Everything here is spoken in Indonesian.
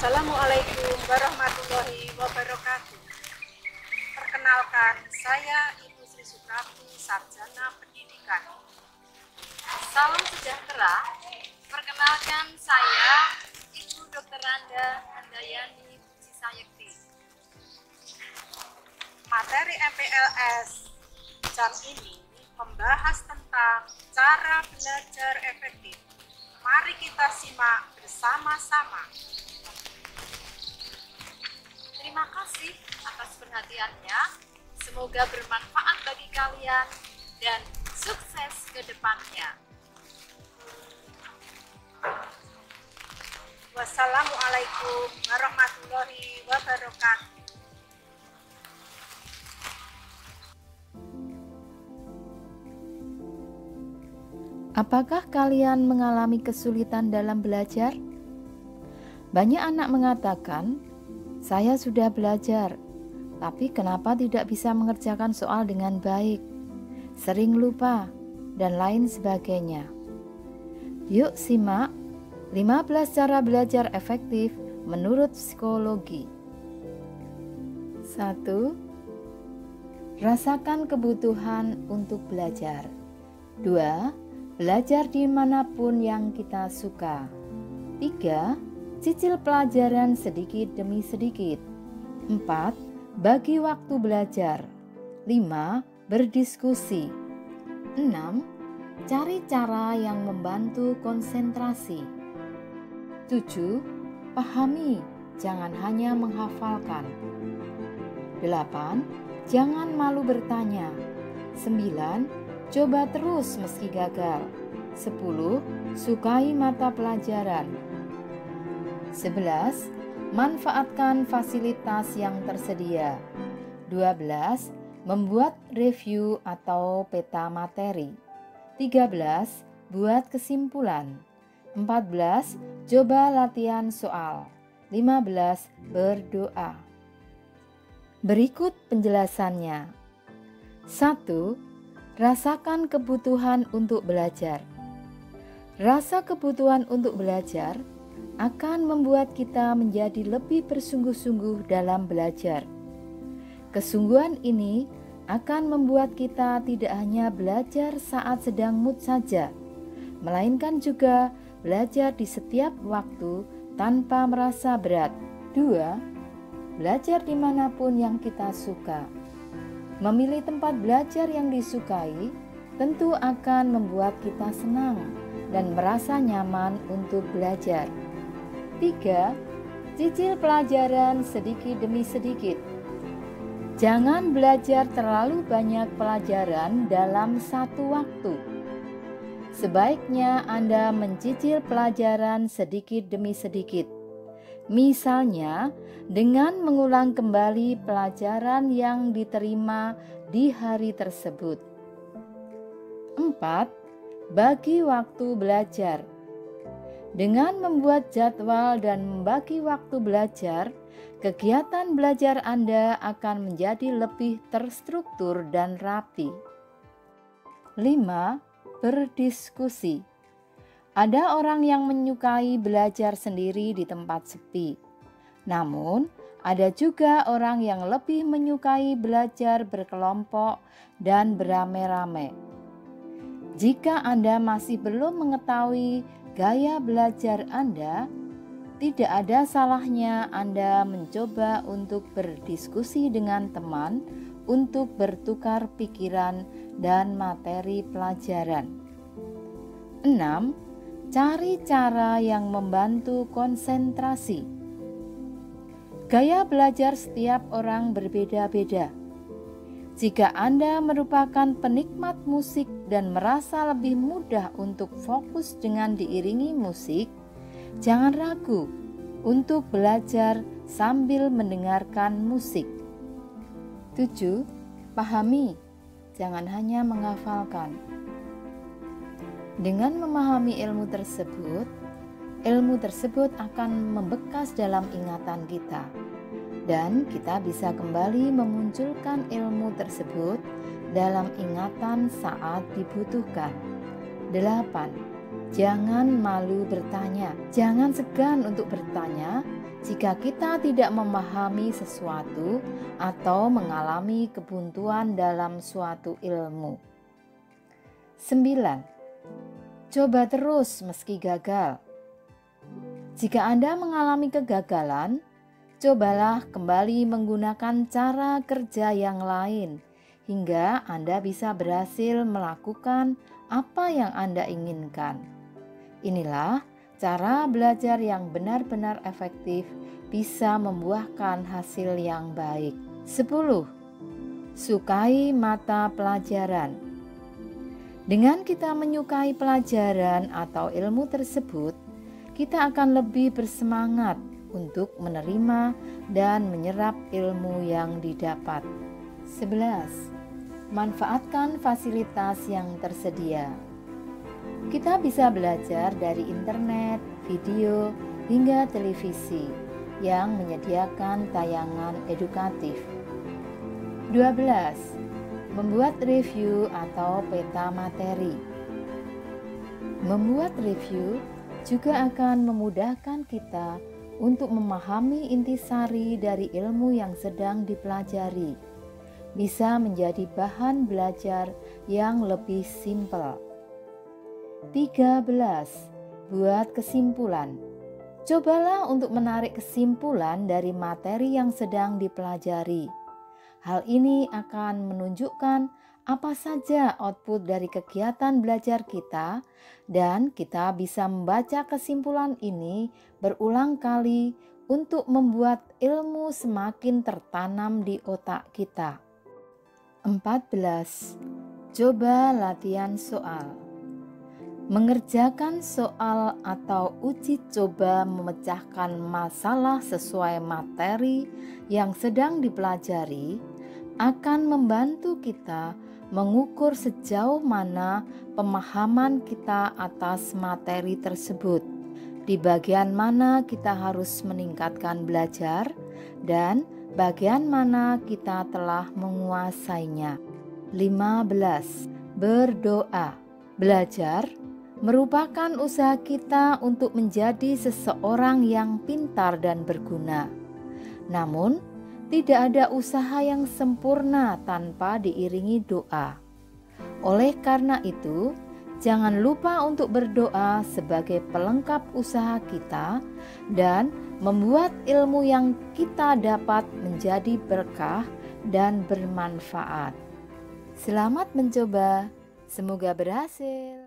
Assalamualaikum warahmatullahi wabarakatuh. Perkenalkan, saya Ibu Sri Suprapti, Sarjana Pendidikan. Salam sejahtera. Perkenalkan saya Ibu Dr. Randa Handayani Cisayekti. Materi MPLS jam ini membahas tentang cara belajar efektif. Mari kita simak bersama-sama. Terima kasih atas perhatiannya. Semoga bermanfaat bagi kalian dan sukses ke depannya. Wassalamualaikum warahmatullahi wabarakatuh. Apakah kalian mengalami kesulitan dalam belajar? Banyak anak mengatakan, "Saya sudah belajar, tapi kenapa tidak bisa mengerjakan soal dengan baik? Sering lupa," dan lain sebagainya. Yuk simak 15 cara belajar efektif menurut psikologi. 1. Rasakan kebutuhan untuk belajar. 2. Belajar dimanapun yang kita suka. 3. Cicil pelajaran sedikit demi sedikit. 4. Bagi waktu belajar. 5. Berdiskusi. 6. Cari cara yang membantu konsentrasi. 7. Pahami, jangan hanya menghafalkan. 8. Jangan malu bertanya. 9. Coba terus meski gagal. 10. Sukai mata pelajaran. 11. Manfaatkan fasilitas yang tersedia. 12. Membuat review atau peta materi. 13. Buat kesimpulan. 14. Coba latihan soal. 15. Berdoa. Berikut penjelasannya. 1. Rasakan kebutuhan untuk belajar. Rasa kebutuhan untuk belajar akan membuat kita menjadi lebih bersungguh-sungguh dalam belajar. Kesungguhan ini akan membuat kita tidak hanya belajar saat sedang mood saja, melainkan juga belajar di setiap waktu tanpa merasa berat. 2. Belajar dimanapun yang kita suka. Memilih tempat belajar yang disukai tentu akan membuat kita senang dan merasa nyaman untuk belajar. 3. Cicil pelajaran sedikit demi sedikit. Jangan belajar terlalu banyak pelajaran dalam satu waktu. Sebaiknya Anda mencicil pelajaran sedikit demi sedikit. Misalnya, dengan mengulang kembali pelajaran yang diterima di hari tersebut. 4. Bagi waktu belajar. Dengan membuat jadwal dan membagi waktu belajar, kegiatan belajar Anda akan menjadi lebih terstruktur dan rapi. 5. Berdiskusi. Ada orang yang menyukai belajar sendiri di tempat sepi. Namun, ada juga orang yang lebih menyukai belajar berkelompok dan beramai-ramai. Jika Anda masih belum mengetahui gaya belajar Anda, tidak ada salahnya Anda mencoba untuk berdiskusi dengan teman untuk bertukar pikiran dan materi pelajaran. 6. Cari cara yang membantu konsentrasi. Gaya belajar setiap orang berbeda-beda. Jika Anda merupakan penikmat musik dan merasa lebih mudah untuk fokus dengan diiringi musik, jangan ragu untuk belajar sambil mendengarkan musik. 7. Pahami, jangan hanya menghafalkan. Dengan memahami ilmu tersebut akan membekas dalam ingatan kita, dan kita bisa kembali memunculkan ilmu tersebut dalam ingatan saat dibutuhkan. 8. Jangan malu bertanya. Jangan segan untuk bertanya jika kita tidak memahami sesuatu atau mengalami kebuntuan dalam suatu ilmu. 9. Coba terus meski gagal. Jika Anda mengalami kegagalan, cobalah kembali menggunakan cara kerja yang lain hingga Anda bisa berhasil melakukan apa yang Anda inginkan. Inilah cara belajar yang benar-benar efektif bisa membuahkan hasil yang baik. 10. Sukai mata pelajaran. Dengan kita menyukai pelajaran atau ilmu tersebut, kita akan lebih bersemangat untuk menerima dan menyerap ilmu yang didapat. 11. Manfaatkan fasilitas yang tersedia. Kita bisa belajar dari internet, video, hingga televisi yang menyediakan tayangan edukatif. 12. Membuat review atau peta materi. Membuat review juga akan memudahkan kita untuk memahami intisari dari ilmu yang sedang dipelajari. Bisa menjadi bahan belajar yang lebih simpel. 13. Buat kesimpulan. Cobalah untuk menarik kesimpulan dari materi yang sedang dipelajari. Hal ini akan menunjukkan apa saja output dari kegiatan belajar kita, dan kita bisa membaca kesimpulan ini berulang kali untuk membuat ilmu semakin tertanam di otak kita. 14. Coba latihan soal. Mengerjakan soal atau uji coba memecahkan masalah sesuai materi yang sedang dipelajari akan membantu kita mengukur sejauh mana pemahaman kita atas materi tersebut, di bagian mana kita harus meningkatkan belajar, dan bagian mana kita telah menguasainya. 15. Berdoa. Belajar merupakan usaha kita untuk menjadi seseorang yang pintar dan berguna. Namun, tidak ada usaha yang sempurna tanpa diiringi doa. Oleh karena itu, jangan lupa untuk berdoa sebagai pelengkap usaha kita dan membuat ilmu yang kita dapat menjadi berkah dan bermanfaat. Selamat mencoba, semoga berhasil.